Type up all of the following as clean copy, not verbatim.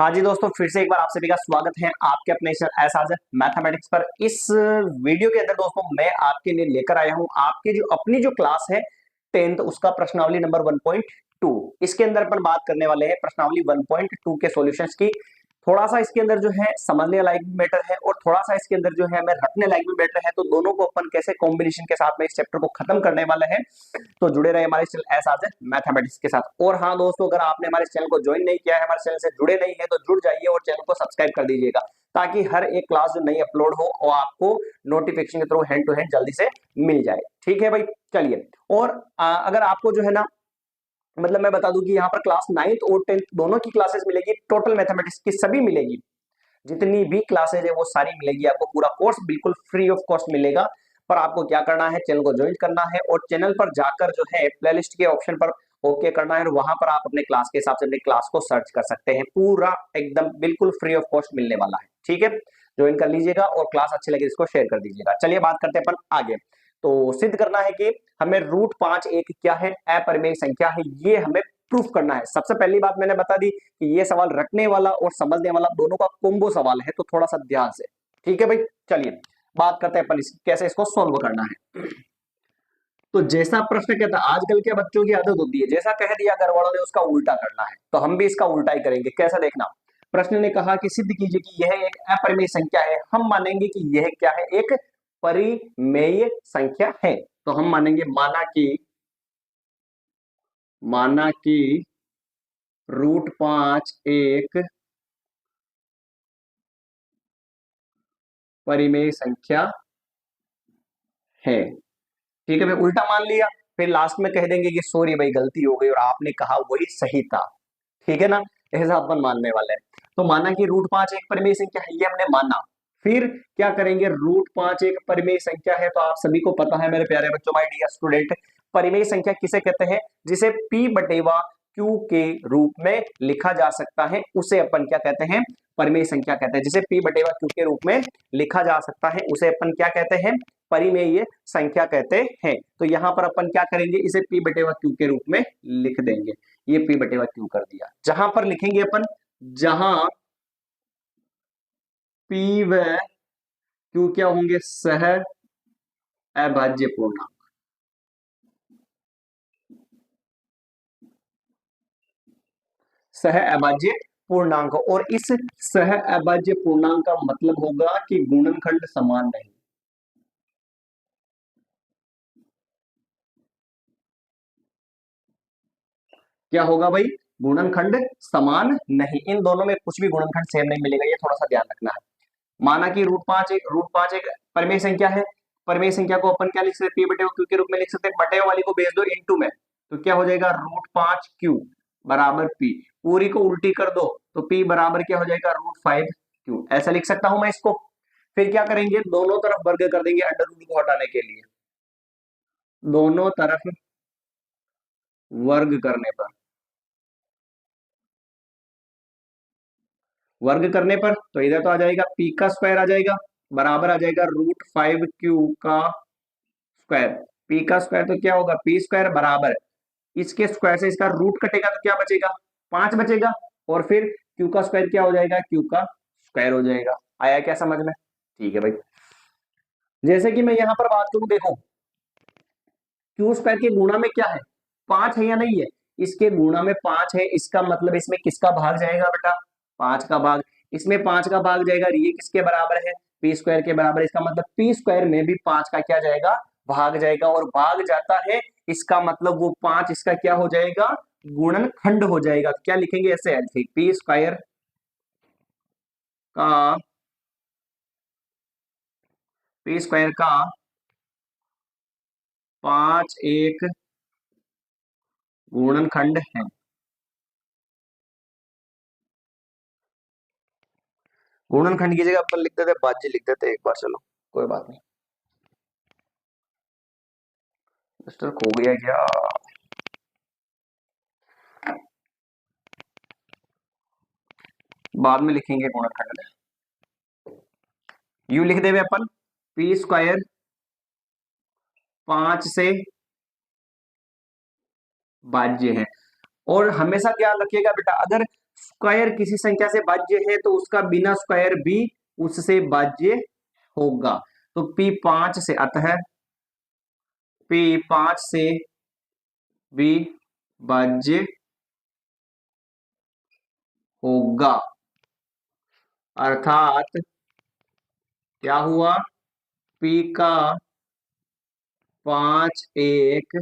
हाँ जी दोस्तों, फिर से एक बार आप सभी का स्वागत है आपके अपने एस मैथमेटिक्स पर। इस वीडियो के अंदर दोस्तों मैं आपके लिए लेकर आया हूं आपकी जो अपनी जो क्लास है 10th उसका प्रश्नावली नंबर 1.2। इसके अंदर अपन बात करने वाले हैं प्रश्नावली 1.2 के सॉल्यूशंस की। थोड़ा सा इसके अंदर जो है समझने लायक भी मैटर है और थोड़ा सा इसके अंदर जो है हमें रखने लायक भी मैटर है, तो दोनों को अपन कैसे कॉम्बिनेशन के साथ में इस चैप्टर को खत्म करने वाले हैं। तो जुड़े रहे हमारे चैनल एस आज मैथमेटिक्स के साथ। और हाँ दोस्तों, अगर आपने हमारे चैनल को ज्वाइन नहीं किया है, हमारे चैनल से जुड़े नहीं है, तो जुड़ जाइए और चैनल को सब्सक्राइब कर दीजिएगा, ताकि हर एक क्लास जो नई अपलोड हो और आपको नोटिफिकेशन के थ्रू हैंड टू हैंड जल्दी से मिल जाए। ठीक है भाई, चलिए। और अगर आपको जो है ना, मतलब मैं बता दूं कि यहाँ पर क्लास 9th और 10th दोनों की क्लासेस मिलेगी, टोटल मैथमेटिक्स की सभी मिलेगी, जितनी भी क्लासेज है वो सारी मिलेगी आपको। पूरा कोर्स बिल्कुल फ्री ऑफ कॉस्ट मिलेगा। पर आपको क्या करना है, चैनल को ज्वाइन करना है और चैनल पर जाकर जो है प्लेलिस्ट के ऑप्शन पर ओके करना है और वहां पर आप अपने क्लास के हिसाब से अपने क्लास को सर्च कर सकते हैं। पूरा एकदम बिल्कुल फ्री ऑफ कॉस्ट मिलने वाला है। ठीक है, ज्वाइन कर लीजिएगा और क्लास अच्छी लगे इसको शेयर कर दीजिएगा। चलिए बात करते हैं अपन आगे। तो सिद्ध करना है कि हमें √5 एक क्या है, अपरिमेय संख्या है, ये हमें प्रूफ करना है। सबसे पहली बात मैंने बता दी कि ये सवाल रटने वाला और समझने वाला दोनों का कोम्बो सवाल है, तो थोड़ा सा ध्यान से। ठीक है भाई, चलिए बात करते हैं अपन कैसे इसको सोल्व करना है। तो जैसा प्रश्न कहता है, आजकल के बच्चों की आदत होती है जैसा कह दिया घर वालों ने उसका उल्टा करना है, तो हम भी इसका उल्टा ही करेंगे। कैसा देखना, प्रश्न ने कहा कि सिद्ध कीजिए कि यह एक अपरिमेय संख्या है। हम मानेंगे कि यह क्या है, एक परिमेय संख्या है। तो हम मानेंगे, माना कि √5 एक परिमेय संख्या है। ठीक है भाई, उल्टा मान लिया, फिर लास्ट में कह देंगे कि सॉरी भाई गलती हो गई और आपने कहा वही सही था। ठीक है ना, ऐसा अपन मानने वाले हैं। तो माना कि √5 एक परिमेय संख्या है, ये हमने माना। फिर क्या करेंगे, √5 एक परिमेय संख्या है, तो आप सभी को पता है मेरे प्यारे बच्चों, माय डियर स्टूडेंट, परिमेय संख्या किसे कहते हैं, जिसे P/Q के रूप में लिखा जा सकता है, उसे अपन क्या कहते हैं, परिमेय संख्या कहते हैं। जिसे P/Q के रूप में लिखा जा सकता है उसे अपन क्या कहते हैं, परिमेय संख्या कहते हैं। तो यहां पर अपन क्या करेंगे, इसे P/Q के रूप में लिख देंगे। ये P/Q कर दिया। जहां पर लिखेंगे अपन, जहां P व Q क्या होंगे, सह अभाज्य पूर्णांक। सह अभाज्य पूर्णांक, और इस सह अभाज्य पूर्णांक का मतलब होगा कि गुणनखंड समान नहीं। क्या होगा भाई, गुणनखंड समान नहीं। इन दोनों में कुछ भी गुणनखंड सेम नहीं मिलेगा, ये थोड़ा सा ध्यान रखना है। माना कि √5 एक परिमेय संख्या है। परिमेय संख्या को अपन क्या लिख सकते हैं, P/Q के रूप में लिख सकते हैं। बटे वाली को भेज दो इनटू में, तो क्या हो जाएगा, √5Q बराबर P। पूरी को उल्टी कर दो तो P बराबर क्या हो जाएगा, √5Q। ऐसा लिख सकता हूं मैं इसको। फिर क्या करेंगे, दोनों तरफ वर्ग कर देंगे अंडर रूट को हटाने के लिए। दोनों तरफ वर्ग करने पर, वर्ग करने पर तो इधर तो आ जाएगा P का स्क्वायर आ जाएगा, बराबर आ जाएगा √5Q का स्क्वायर। P का स्क्वायर तो क्या होगा, P स्क्वायर बराबर, इसके स्क्वायर से इसका रूट कटेगा तो क्या बचेगा, 5 बचेगा। और फिर Q का स्क्वायर क्या हो जाएगा, Q का स्क्वायर हो जाएगा। आया क्या समझ में? ठीक है भाई, जैसे कि मैं यहां पर बात करूं, देखो Q स्क्वायर के गुणा में क्या है, 5 है या नहीं है, इसके गुणा में 5 है। इसका मतलब इसमें किसका भाग जाएगा बेटा, 5 का भाग। इसमें 5 का भाग जाएगा, ये किसके बराबर है, P स्क्वायर के बराबर। इसका मतलब P स्क्वायर में भी 5 का क्या जाएगा, भाग जाएगा। और भाग जाता है, इसका मतलब वो 5 इसका क्या हो जाएगा, गुणनखंड हो जाएगा। क्या लिखेंगे ऐसे, P स्क्वायर का P स्क्वायर का 5 एक गुणनखंड है। गुणनखंड की जगह अपन लिख देते भाज्य लिख देते एक बार, चलो कोई बात नहीं। मिस्टर खो गया क्या, बाद में लिखेंगे गुणनखंड। यू लिख देवे अपन, P स्क्वायर 5 से भाज्य है। और हमेशा ध्यान रखिएगा बेटा, अगर स्क्वायर किसी संख्या से भाज्य है तो उसका बिना स्क्वायर भी उससे भाज्य होगा। तो P5 से, अतः P5 से भी भाज्य होगा। अर्थात क्या हुआ, P का 5 एक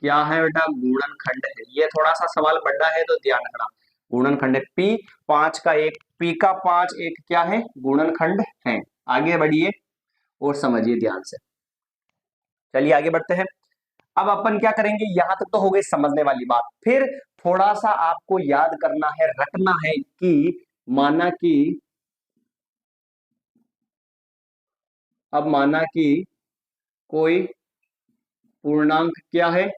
क्या है बेटा, गुणनखंड है। ये थोड़ा सा सवाल बड़ा है तो ध्यान रखना, गुणनखंड है। P5 का एक, P का 5 एक क्या है, गुणनखंड है। आगे बढ़िए और समझिए ध्यान से। चलिए आगे बढ़ते हैं। अब अपन क्या करेंगे, यहां तक तो हो गई समझने वाली बात। फिर थोड़ा सा आपको याद करना है, रखना है कि माना कि, अब माना कि कोई पूर्णांक क्या है,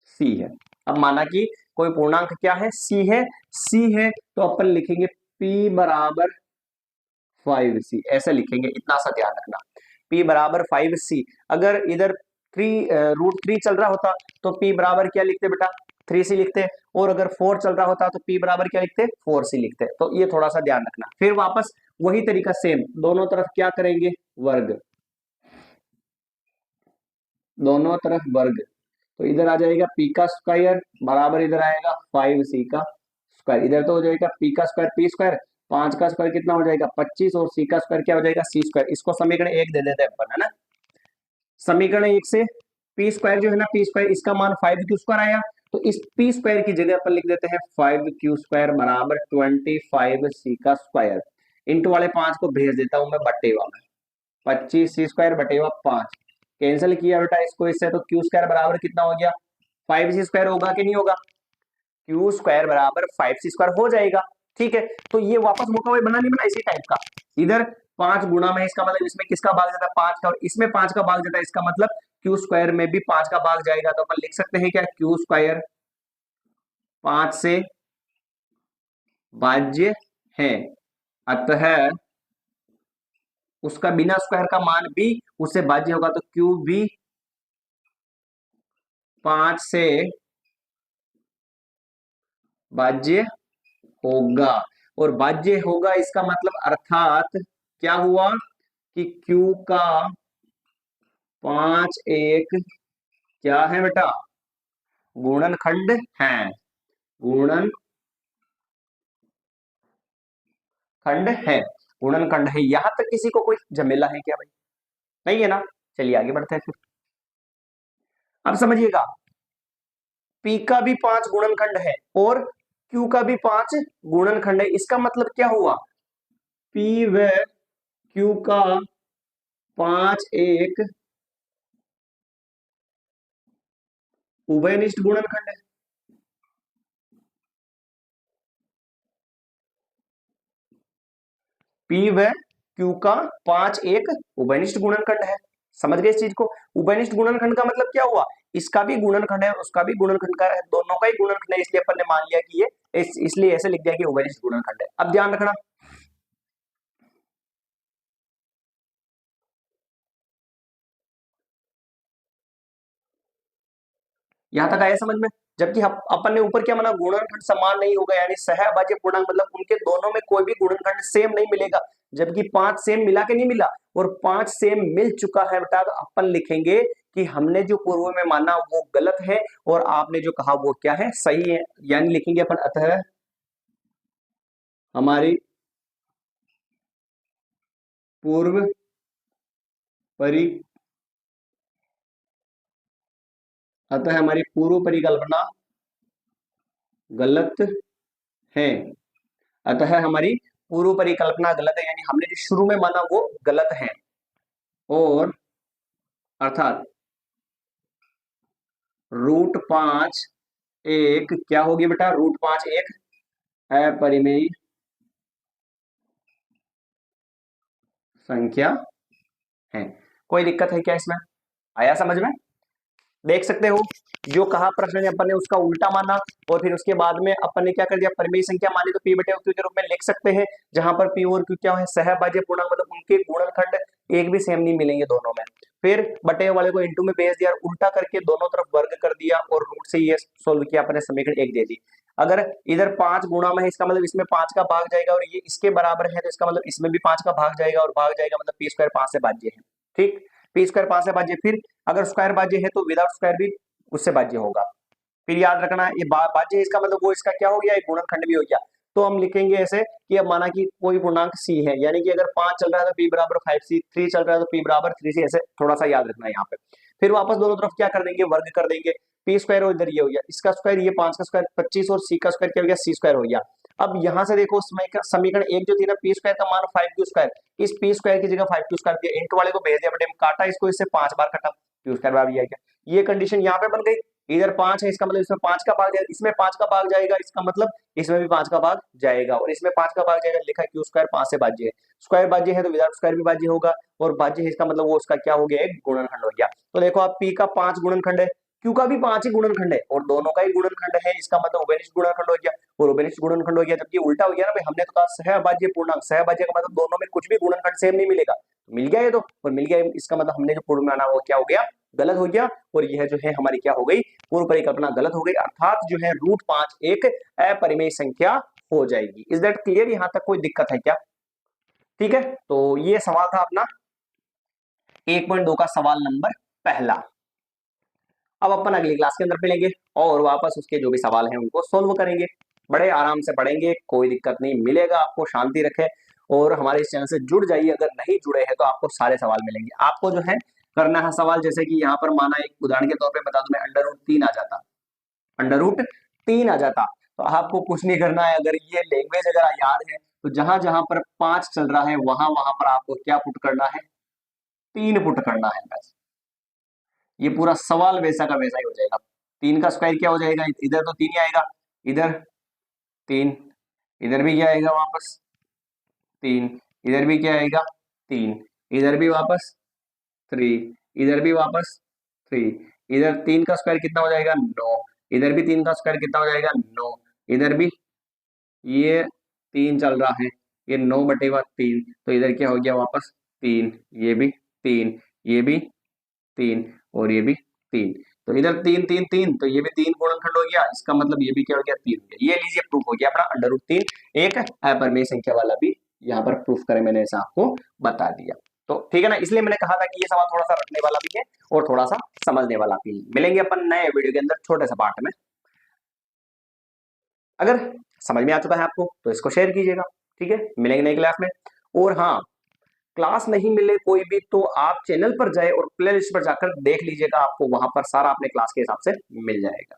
सी है। अब माना कि कोई पूर्णांक क्या है, सी है। सी है तो अपन लिखेंगे P बराबर 5C, ऐसे लिखेंगे, इतना सा ध्यान रखना। P बराबर 5C। अगर इधर 3√3 चल रहा होता तो P बराबर क्या लिखते बेटा, 3C लिखते। और अगर 4 चल रहा होता तो P बराबर क्या लिखते, 4C लिखते। तो ये थोड़ा सा ध्यान रखना। फिर वापस वही तरीका सेम, दोनों तरफ क्या करेंगे, वर्ग, दोनों तरफ वर्ग। तो इधर आ जाएगा P का स्क्वायर बराबर, इधर आएगा 5C का स्क्वायर। इधर तो हो जाएगा P का स्क्वायर P स्क्वायर, 5 का स्क्वायर कितना हो जाएगा 25, और C का स्क्वायर क्या हो जाएगा C स्क्वायर। इसको समीकरण 1 दे देते हैं अपन, है ना। समीकरण 1 से P स्क्वायर जो है ना, P स्क्वायर इसका मान 5Q स्क्वायर आया। तो इस P स्क्वायर की जगह अपन लिख देते हैं 5Q स्क्वायर बराबर 25C का स्क्वायर। इंटू वाले 5 को भेज देता हूं मैं बटेवा में, 25C स्क्वायर बटेवा 5। कैंसिल किया बेटा इसको इससे, तो Q स्क्वायर बराबर कितना हो गया, 5C स्क्वायर होगा कि नहीं होगा, Q स्क्वायर बराबर 5C स्क्वायर हो जाएगा। ठीक है, तो ये वापस मौका वही बना नहीं बना, इसी टाइप का। इधर 5 गुणा में, इसका मतलब इसमें किसका भाग जाता है, 5 का, और इसमें 5 का भाग जाता है, इसका मतलब Q स्क्वायर में भी 5 का भाग जाएगा। तो अपन लिख सकते हैं क्या, Q स्क्वायर 5 से भाज्य है, अतः उसका बिना स्क्वायर का मान भी उससे भाज्य होगा। तो Q भी 5 से भाज्य होगा। और भाज्य होगा इसका मतलब अर्थात क्या हुआ कि Q का 5 एक क्या है बेटा, गुणनखंड है, गुणनखंड है, गुणनखंड है। यहां तक किसी को कोई झमेला है क्या भाई, नहीं है ना। चलिए आगे बढ़ते हैं फिर। अब समझिएगा, P का भी 5 गुणनखंड है और Q का भी 5 गुणनखंड है। इसका मतलब क्या हुआ, P व Q का 5 एक उभयनिष्ठ गुणनखंड है। P व Q का 5 एक उभयनिष्ठ गुणनखंड है। समझ गए इस चीज को। उभयनिष्ठ गुणनखंड का मतलब क्या हुआ, इसका भी गुणनखंड है, उसका भी गुणनखंड का है, दोनों का ही गुणनखंड है, इसलिए अपन ने मान लिया कि ये इसलिए ऐसे लिख दिया कि उभयनिष्ठ गुणनखंड है। अब ध्यान रखना, यहां तक आया समझ में। जबकि अपन ने ऊपर क्या माना, गुणनखंड समान नहीं होगा, यानी सहअभाज्य पूर्णांक मतलब उनके दोनों में कोई भी गुणनखंड सेम नहीं मिलेगा। जबकि 5 सेम मिला के नहीं मिला, और 5 सेम मिल चुका है बेटा, तो अपन लिखेंगे कि हमने जो पूर्व में माना वो गलत है और आपने जो कहा वो क्या है, सही है। यानी लिखेंगे अपन, अतः हमारी पूर्व परि अतः हमारी पूर्व परिकल्पना गलत है, अतः हमारी पूर्व परिकल्पना गलत है, यानी हमने जो शुरू में माना वो गलत है। और अर्थात √5 एक क्या होगी बेटा, √5 एक अपरिमेय संख्या है। कोई दिक्कत है क्या इसमें, आया समझ में। देख सकते हो जो कहा प्रश्न ने अपन ने उसका उल्टा माना और फिर उसके बाद में अपन ने क्या कर दिया, परिमेय संख्या मानी तो पी बटे क्यू के रूप में लिख सकते हैं, जहां पर पी और क्यू क्या है, सहभाज्य पूर्णांक, मतलब उनके गुणनखंड एक भी सेम नहीं मिलेंगे दोनों में। फिर बटे वाले को इनटू में भेज दिया, उल्टा करके दोनों तरफ वर्ग कर दिया और रूट से ये सोल्व किया अपने, समीकरण एक दे दी। अगर इधर 5 गुणा में है, इसका मतलब इसमें 5 का भाग जाएगा और ये इसके बराबर है तो इसका मतलब इसमें भी 5 का भाग जाएगा और भाग जाएगा, मतलब पी स्क्वायर 5 से भाज्य है। ठीक, पी स्क्वायर 5 से भाज्य। फिर अगर स्क्वायर भाज्य है तो विदाउट स्क्वायर भी उससे भाज्य होगा। फिर याद रखना ये भाज्य है, इसका मतलब वो इसका क्या हो गया, एक गुणनखंड भी हो गया। तो हम लिखेंगे ऐसे कि अब माना कि कोई पूर्णांक सी है, यानी कि अगर 5 चल रहा है तो पी बराबर 5c, 3 चल रहा है तो पी बराबर 3c, ऐसे थोड़ा सा याद रखना है यहाँ पे। फिर वापस दोनों तरफ क्या कर देंगे, वर्ग कर देंगे। पी स्क्वायर और इधर ये हो गया, इसका स्क्वायर ये 5 का स्क्वायर 25 और सी का स्क्वायर क्या हो गया, सी स्क्वायर हो गया। अब यहाँ से देखो समीकरण एक जो थी ना, पी स्क्वायर का मान 5q स्क्वायर, इस पी स्क्वायर की जगह 5q स्क्वायर दिया, इंटू वाले को भेज दिया, बटे में काटा इसको, इससे 5 बार कटा, क्यू स्क्वायर बराबर ये कंडीशन यहाँ पे बन गई। इधर 5 है, इसका मतलब इसमें 5 का भाग जाएगा, इसमें 5 का भाग जाएगा, इसका मतलब इसमें भी 5 का भाग जाएगा और इसमें 5 का भाग जाएगा, लिखा है क्यू स्क्वायर 5 से भाज्य है। स्क्वायर भाज्य है तो विदाउट स्क्वायर भी भाज्य होगा और भाज्य है, इसका मतलब वो उसका क्या हो गया, एक गुणनखंड हो गया। तो देखो आप पी का 5 गुणनखंड है, क्यू का भी 5 ही गुणनखंड है और दोनों का ही गुणनखंड है, इसका मतलब उभयनिष्ठ गुणनखंड हो गया और उभयनिष्ठ गुणनखंड हो गया। जबकि उल्टा हो गया ना भाई, हमने तो कहा सहभाज्य पूर्णांक, सहभाज्य का मतलब दोनों में कुछ भी गुणनखंड सेम नहीं मिलेगा, मिल गया ये तो, और मिल गया इसका मतलब हमने जो पूर्व में माना वो क्या हो गया, गलत हो गया और यह जो है हमारी क्या हो गई, पूर्व परिकल्पना गलत हो गई, अर्थात जो है √5 एक अपरिमेय संख्या हो जाएगी। Is that clear? यहां तक कोई दिक्कत है क्या? ठीक है, तो ये सवाल था अपना 1.2 का सवाल नंबर पहला। अब अपन अगली क्लास के अंदर मिलेंगे और वापस उसके जो भी सवाल हैं उनको सोल्व करेंगे, बड़े आराम से पढ़ेंगे, कोई दिक्कत नहीं, मिलेगा आपको, शांति रखे और हमारे इस चैनल से जुड़ जाइए। अगर नहीं जुड़े हैं तो आपको सारे सवाल मिलेंगे। आपको जो है करना है सवाल, जैसे कि यहाँ पर माना एक उदाहरण के तौर पे बता दूं मैं, √3 आ जाता, √3 आ जाता, तो आपको कुछ नहीं करना है। अगर ये लैंग्वेज अगर याद है तो जहां जहां पर 5 चल रहा है वहां वहां पर आपको क्या पुट करना है, 3 पुट करना है बस। ये पूरा सवाल वैसा का वैसा ही हो जाएगा। 3 का स्क्वायर क्या हो जाएगा, इधर तो 3 ही आएगा, इधर 3, इधर भी क्या आएगा वापस 3, इधर भी क्या आएगा 3, इधर भी वापस 3, इधर भी वापस 3, इधर 3 का स्क्वायर कितना हो जाएगा 9, इधर भी 3 का स्क्वायर कितना हो जाएगा 9, इधर भी ये 3 चल रहा है, ये 9/3, तो इधर क्या हो गया वापस 3, ये भी 3, ये भी 3 और ये भी 3, तो इधर 3 3 3, तो ये भी 3 गुणनखंड हो गया, इसका मतलब ये भी क्या हो गया 3 हो गया। ये लीजिए प्रूफ हो गया अपना √3 एक अपरिमेय संख्या वाला भी यहाँ पर प्रूफ करें, मैंने ऐसा आपको बता दिया। तो ठीक है ना, इसलिए मैंने कहा था कि ये सवाल थोड़ा सा रखने वाला भी है और थोड़ा सा समझने वाला भी है। मिलेंगे अपन नए वीडियो के अंदर छोटे से पार्ट में। अगर समझ में आ चुका है आपको तो इसको शेयर कीजिएगा, ठीक है। मिलेंगे नई क्लास में। और हाँ, क्लास नहीं मिले कोई भी तो आप चैनल पर जाए और प्ले लिस्ट पर जाकर देख लीजिएगा, आपको वहां पर सारा अपने क्लास के हिसाब से मिल जाएगा।